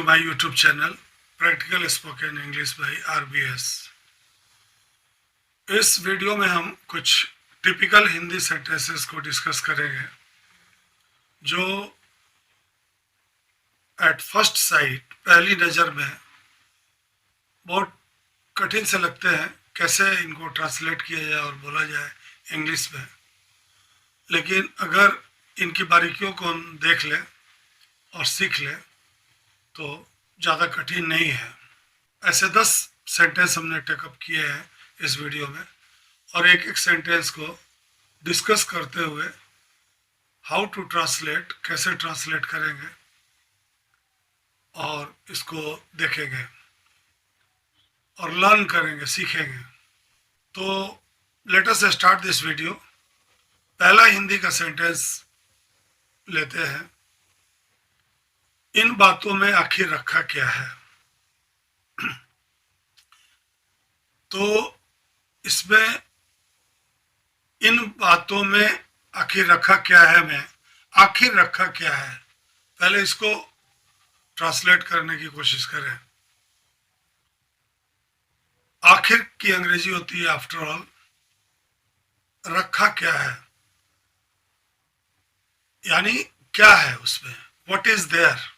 to my YouTube channel practical spoken English by RBS। इस video में हम कुछ टिपिकल हिंदी सेंटेंसेस को डिस्कस करेंगे जो एट फर्स्ट साइट पहली नज़र में बहुत कठिन से लगते हैं, कैसे इनको ट्रांसलेट किया जाए और बोला जाए इंग्लिश में। लेकिन अगर इनकी बारीकियों को हम देख लें और सीख लें तो ज़्यादा कठिन नहीं है। ऐसे 10 सेंटेंस हमने टेकअप किए हैं इस वीडियो में और एक एक सेंटेंस को डिस्कस करते हुए हाउ टू ट्रांसलेट, कैसे ट्रांसलेट करेंगे और इसको देखेंगे और लर्न करेंगे, सीखेंगे। तो let us start this video. पहला हिंदी का सेंटेंस लेते हैं। इन बातों में आखिर रखा क्या है? तो इसमें इन बातों में आखिर रखा क्या है में आखिर रखा क्या है, पहले इसको ट्रांसलेट करने की कोशिश करें। आखिर की अंग्रेजी होती है आफ्टर ऑल। रखा क्या है यानी क्या है उसमें, व्हाट इज देयर।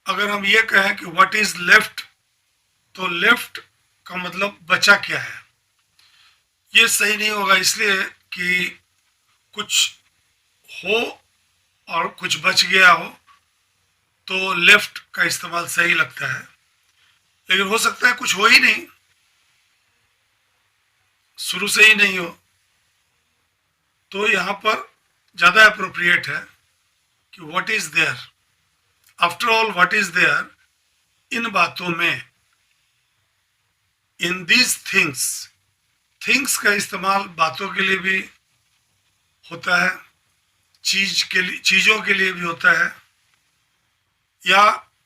अगर हम ये कहें कि व्हाट इज लेफ्ट, तो लेफ्ट का मतलब बचा क्या है। ये सही नहीं होगा, इसलिए कि कुछ हो और कुछ बच गया हो तो लेफ्ट का इस्तेमाल सही लगता है। लेकिन हो सकता है कुछ हो ही नहीं, शुरू से ही नहीं हो, तो यहाँ पर ज़्यादा अप्रोप्रिएट है कि what is there. After all what is there, इन बातों में, इन दीज थिंग्स। थिंग्स का इस्तेमाल बातों के लिए भी होता है, चीज के लिए, चीज़ों के लिए भी होता है, या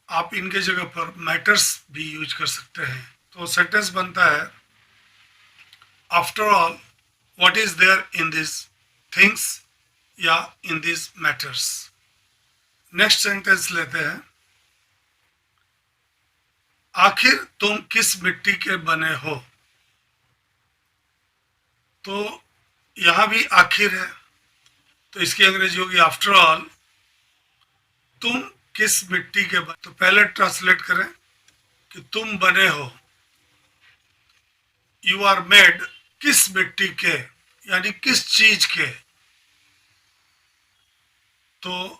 आप इनके जगह पर मैटर्स भी यूज कर सकते हैं। तो सेंटेंस बनता है after all what is there in this things या in this matters. Next sentence लेते हैं। आखिर तुम किस मिट्टी के बने हो? तो यहां भी आखिर है, तो इसकी अंग्रेजी होगी आफ्टर ऑल तुम किस मिट्टी के बने। तो पहले ट्रांसलेट करें कि तुम बने हो, यू आर मेड, किस मिट्टी के यानी किस चीज के। तो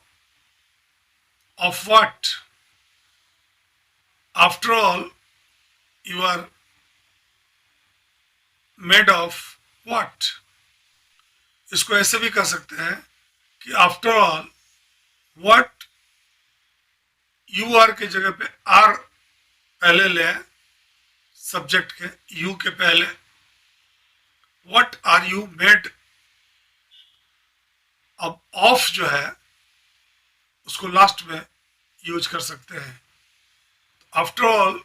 of what, after all you are made of what. इसको ऐसे भी कह सकते हैं कि after all what, you are के जगह पे आर पहले ले, सब्जेक्ट के यू के पहले। What are you made. अब ऑफ जो है उसको लास्ट में यूज कर सकते हैं। After all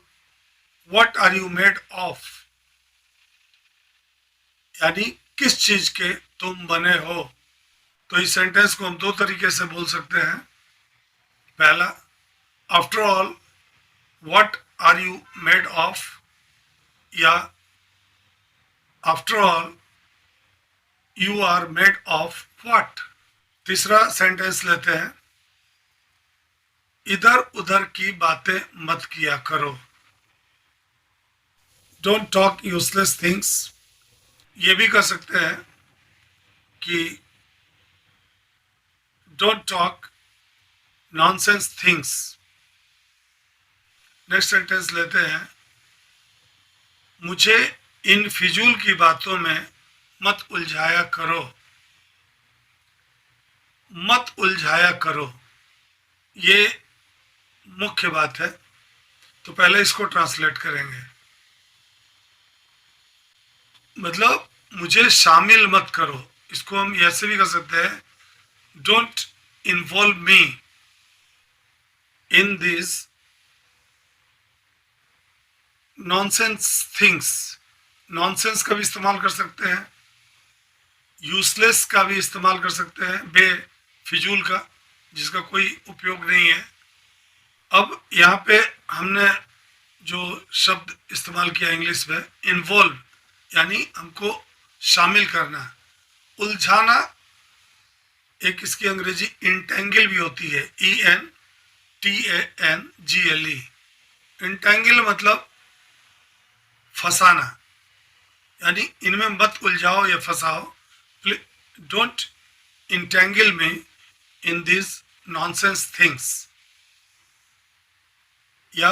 what are you made of यानी किस चीज के तुम बने हो। तो इस सेंटेंस को हम 2 तरीके से बोल सकते हैं। पहला, after all what are you made of, या after all you are made of what. तीसरा सेंटेंस लेते हैं। इधर उधर की बातें मत किया करो। Don't talk useless things. ये भी कर सकते हैं कि don't talk nonsense things. Next sentence लेते हैं। मुझे इन फिजूल की बातों में मत उलझाया करो। मत उलझाया करो, ये मुख्य बात है। तो पहले इसको ट्रांसलेट करेंगे। मतलब मुझे शामिल मत करो। इसको हम ऐसे भी कर सकते हैं, don't involve me in this nonsense things. Nonsense का भी इस्तेमाल कर सकते हैं, यूजलेस का भी इस्तेमाल कर सकते हैं, बेफिजूल का, जिसका कोई उपयोग नहीं है। अब यहाँ पे हमने जो शब्द इस्तेमाल किया इंग्लिश में, इन्वॉल्व, यानी हमको शामिल करना, उलझाना। एक इसकी अंग्रेजी इंटेंगल भी होती है, ENTANGLE। इंटेंगल मतलब फंसाना, यानी इनमें मत उलझाओ या फंसाओ। Don't entangle me in this nonsense things, या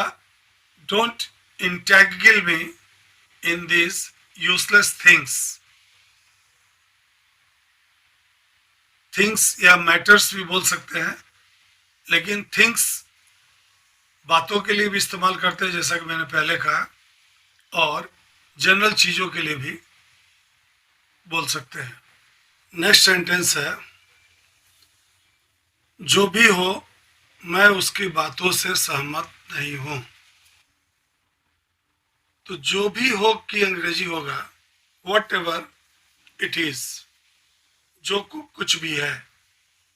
don't entangle me in this useless things. Things या मैटर्स भी बोल सकते हैं, लेकिन थिंग्स बातों के लिए भी इस्तेमाल करते हैं, जैसा कि मैंने पहले कहा, और जनरल चीज़ों के लिए भी बोल सकते हैं। नेक्स्ट सेंटेंस है, जो भी हो मैं उसकी बातों से सहमत नहीं हूं। तो जो भी हो की अंग्रेजी होगा वॉट एवर इट इज, जो कुछ भी है,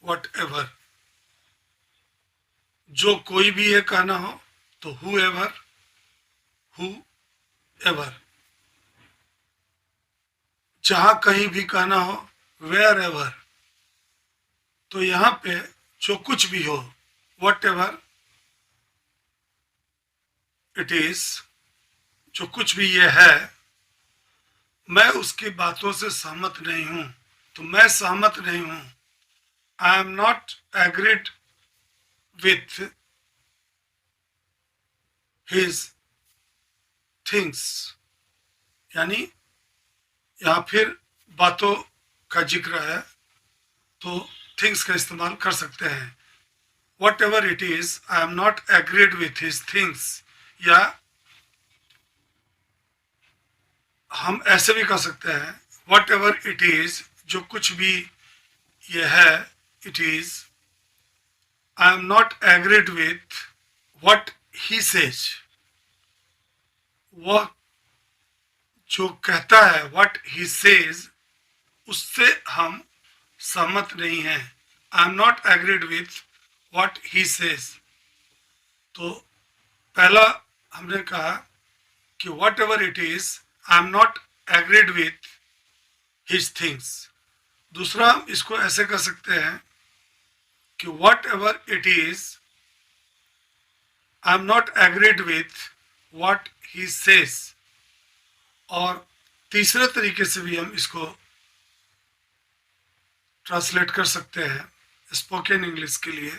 वॉट एवर। जो कोई भी है कहना हो तो हु एवर, हु एवर। जहां कहीं भी कहना हो वेयर एवर। तो यहाँ पे जो कुछ भी हो, वॉट एवर इट इज, जो कुछ भी ये है, मैं उसकी बातों से सहमत नहीं हूं। तो मैं सहमत नहीं हूं, I am not agreed with his things, यानी यहाँ फिर बातों का जिक्र है तो थिंग्स का इस्तेमाल कर सकते हैं। What ever it is, I am not agreed with his things, या हम ऐसे भी कह सकते हैं, वॉट एवर इट इज, जो कुछ भी ये है, it is, I am not agreed with what he says. वह जो कहता है, व्हाट ही सेज, उससे हम सहमत नहीं हैं। I am not agreed with what he says. तो पहला हमने कहा कि what ever it is, I am not agreed with his things. दूसरा इसको ऐसे कर सकते हैं कि what ever it is, I am not agreed with what he says. और तीसरे तरीके से भी हम इसको ट्रांसलेट कर सकते हैं स्पोकन इंग्लिश के लिए,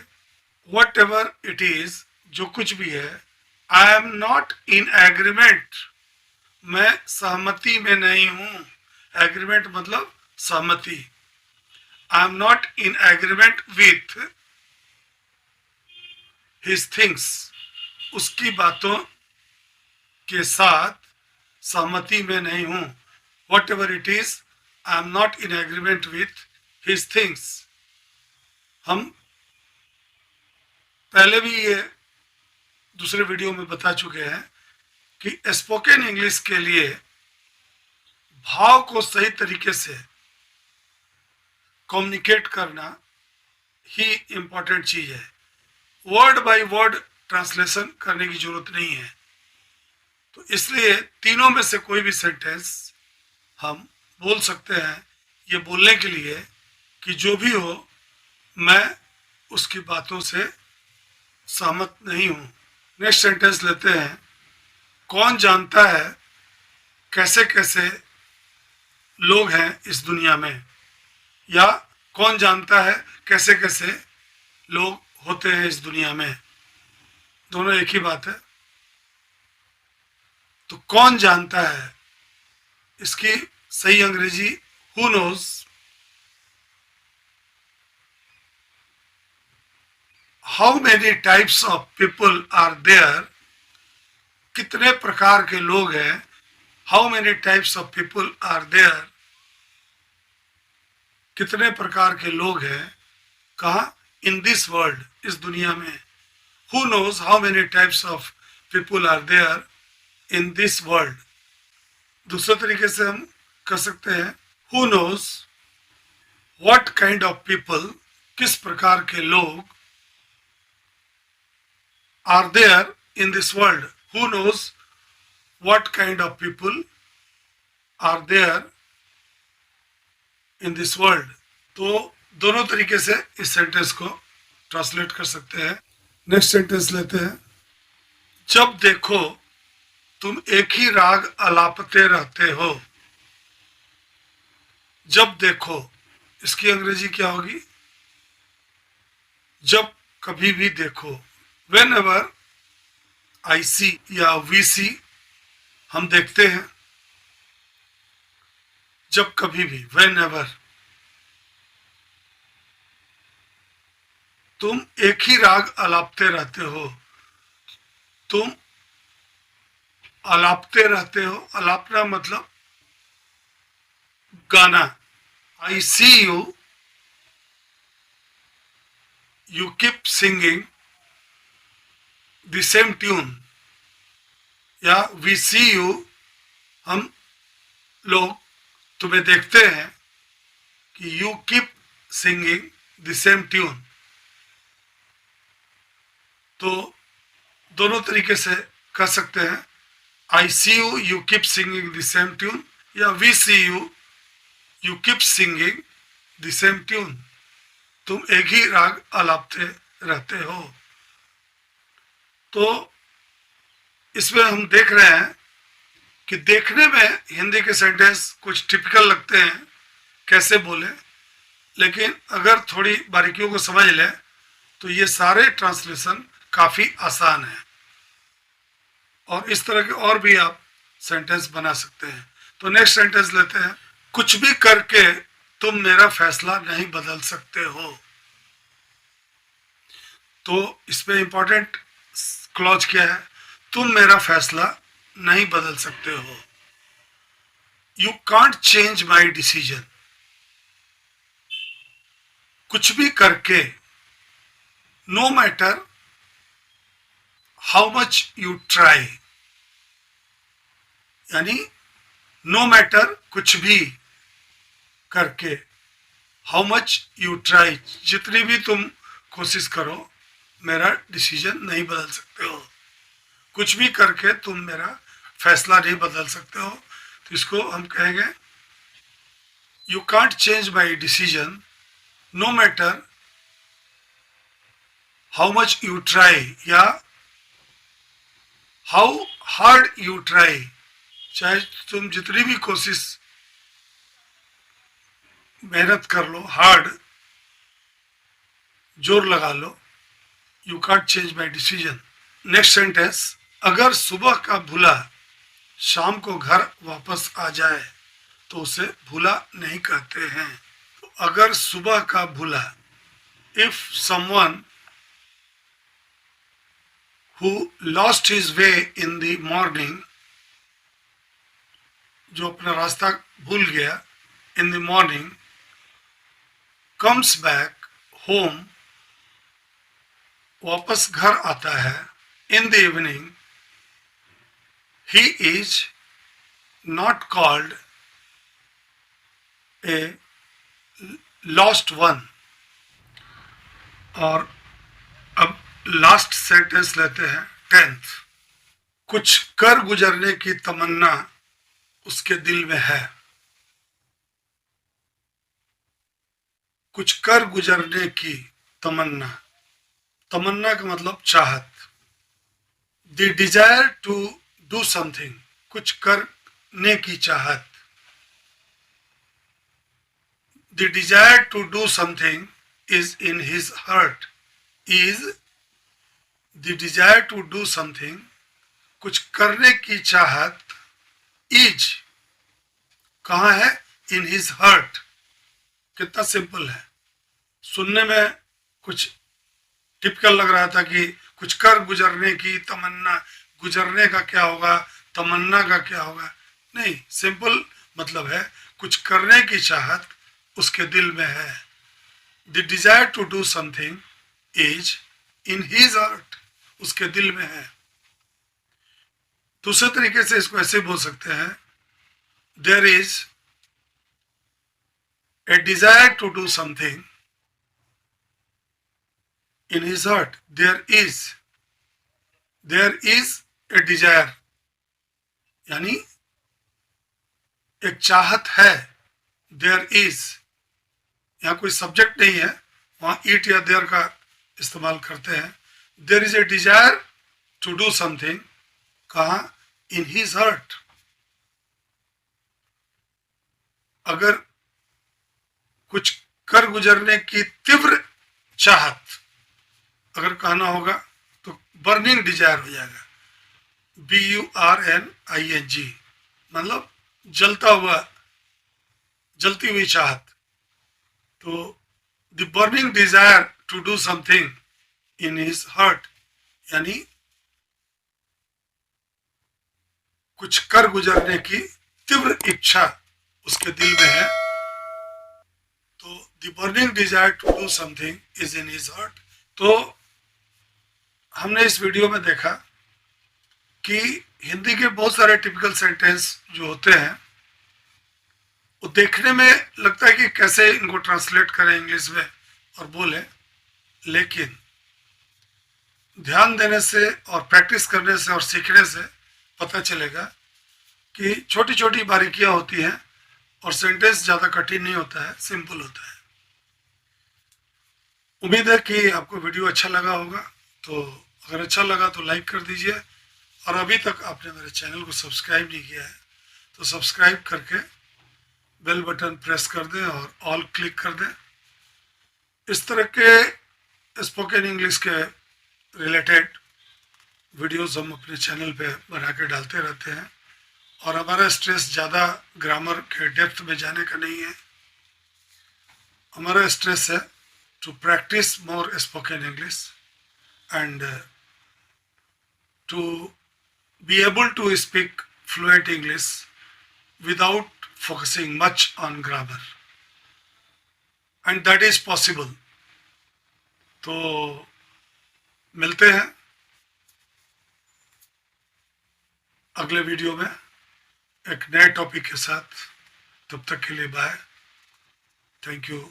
वट एवर इट इज, जो कुछ भी है, I am not in agreement, मैं सहमति में नहीं हूं। एग्रीमेंट मतलब सहमति। I am not in agreement with his things, उसकी बातों के साथ सहमति में नहीं हूं। What ever it is, I am not in agreement with his things. हम पहले भी ये दूसरे वीडियो में बता चुके हैं कि स्पोकन इंग्लिश के लिए भाव को सही तरीके से कम्युनिकेट करना ही इम्पोर्टेंट चीज है। वर्ड बाय वर्ड ट्रांसलेशन करने की जरूरत नहीं है। तो इसलिए तीनों में से कोई भी सेंटेंस हम बोल सकते हैं ये बोलने के लिए कि जो भी हो मैं उसकी बातों से सहमत नहीं हूं। नेक्स्ट सेंटेंस लेते हैं, कौन जानता है कैसे कैसे लोग हैं इस दुनिया में, या कौन जानता है कैसे कैसे लोग होते हैं इस दुनिया में। दोनों एक ही बात है। तो कौन जानता है, इसकी सही अंग्रेजी who knows. How many types of people are there, कितने प्रकार के लोग हैं। How many types of people are there, कितने प्रकार के लोग हैं। कहा, इन दिस वर्ल्ड, इस दुनिया में। Who knows how many types of people are there in this world. दूसरे तरीके से हम कह सकते हैं, who knows what kind of people, किस प्रकार के लोग are there in this world. Who knows what kind of people are there in this world. तो दोनों तरीके से इस सेंटेंस को ट्रांसलेट कर सकते हैं. नेक्स्ट सेंटेंस लेते हैं. जब देखो तुम एक ही राग अलापते रहते हो. जब देखो, इसकी अंग्रेजी क्या होगी? जब कभी भी देखो. वेन एवर आई सी या वी सी, हम देखते हैं. जब कभी भी, वेन एवर. तुम एक ही राग अलापते रहते हो. तुम अलापते रहते हो. अलापना मतलब गाना. I see you, you keep singing the same tune. या वी सी यू, हम लोग तुम्हें देखते हैं कि you keep singing the same tune. तो दोनों तरीके से कर सकते हैं. I see you, you keep singing the same tune. या we see you, you keep singing the same tune. तुम एक ही राग अलापते रहते हो. तो इसमें हम देख रहे हैं कि देखने में हिंदी के सेंटेंस कुछ टिपिकल लगते हैं, कैसे बोले. लेकिन अगर थोड़ी बारीकियों को समझ लें तो ये सारे ट्रांसलेशन काफ़ी आसान है. और इस तरह के और भी आप सेंटेंस बना सकते हैं. तो नेक्स्ट सेंटेंस लेते हैं. कुछ भी करके तुम मेरा फैसला नहीं बदल सकते हो. तो इसमें इंपॉर्टेंट क्लॉज क्या है? तुम मेरा फैसला नहीं बदल सकते हो. You can't change my decision. कुछ भी करके, no matter how much you try. यानी नो मैटर, कुछ भी करके, हाउ मच यू ट्राई, जितनी भी तुम कोशिश करो, मेरा डिसीजन नहीं बदल सकते हो. कुछ भी करके तुम मेरा फैसला नहीं बदल सकते हो. तो इसको हम कहेंगे you can't change my decision no matter how much you try. या हाउ हार्ड यू ट्राई, चाहे तुम जितनी भी कोशिश, मेहनत कर लो, हार्ड, जोर लगा लो, you can't change my decision. Next sentence. अगर सुबह का भूला शाम को घर वापस आ जाए तो उसे भूला नहीं कहते हैं. तो अगर सुबह का भूला, if someone who lost his way in the morning, जो अपना रास्ता भूल गया, in the morning, comes back home, वापस घर आता है, in the evening, he is not called a lost one. और अब लास्ट सेंटेंस लेते हैं. 10th. कुछ कर गुजरने की तमन्ना उसके दिल में है. कुछ कर गुजरने की तमन्ना. तमन्ना का मतलब चाहत. The desire to do something, कुछ करने की चाहत. The desire to do something is in his heart. Is the desire to do something, कुछ करने की चाहत, इज कहाँ है? In his heart. कितना सिंपल है. सुनने में कुछ टिपिकल लग रहा था कि कुछ कर गुजरने की तमन्ना. गुजरने का क्या होगा, तमन्ना का क्या होगा? नहीं, सिंपल मतलब है कुछ करने की चाहत उसके दिल में है. The desire to do something is in his heart, उसके दिल में है. दूसरे तरीके से इसको ऐसे बोल सकते हैं. There is a desire to do something in his heart. There is there is a desire, यानी एक चाहत है। देयर इज, यहाँ कोई सब्जेक्ट नहीं है, वहाँ इट या देयर का इस्तेमाल करते हैं। There is a desire to do something, कहा, इन हिज हार्ट। अगर कुछ कर गुजरने की तीव्र चाहत अगर कहना होगा तो बर्निंग डिजायर हो जाएगा, BURNING, मतलब जलता हुआ, जलती हुई चाहत। तो the burning desire to do something in his heart, यानी कुछ कर गुजरने की तीव्र इच्छा उसके दिल में है। तो the burning desire to do something is in his heart. तो हमने इस वीडियो में देखा कि हिंदी के बहुत सारे टिपिकल सेंटेंस जो होते हैं वो देखने में लगता है कि कैसे इनको ट्रांसलेट करें इंग्लिश में और बोलें, लेकिन ध्यान देने से और प्रैक्टिस करने से और सीखने से पता चलेगा कि छोटी छोटी बारीकियां होती हैं और सेंटेंस ज़्यादा कठिन नहीं होता है, सिंपल होता है। उम्मीद है कि आपको वीडियो अच्छा लगा होगा। तो अगर अच्छा लगा तो लाइक कर दीजिए, और अभी तक आपने मेरे चैनल को सब्सक्राइब नहीं किया है तो सब्सक्राइब करके बेल बटन प्रेस कर दें और ऑल क्लिक कर दें। इस तरह के स्पोकन इंग्लिश के रिलेटेड वीडियोस हम अपने चैनल पे बना के डालते रहते हैं, और हमारा स्ट्रेस ज़्यादा ग्रामर के डेप्थ में जाने का नहीं है। हमारा स्ट्रेस है to practise more spoken English and to be able to speak fluent English without focusing much on grammar, and that is possible. तो मिलते हैं अगले वीडियो में एक नए टॉपिक के साथ। तब तक के लिए bye, thank you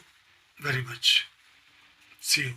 very much, see you.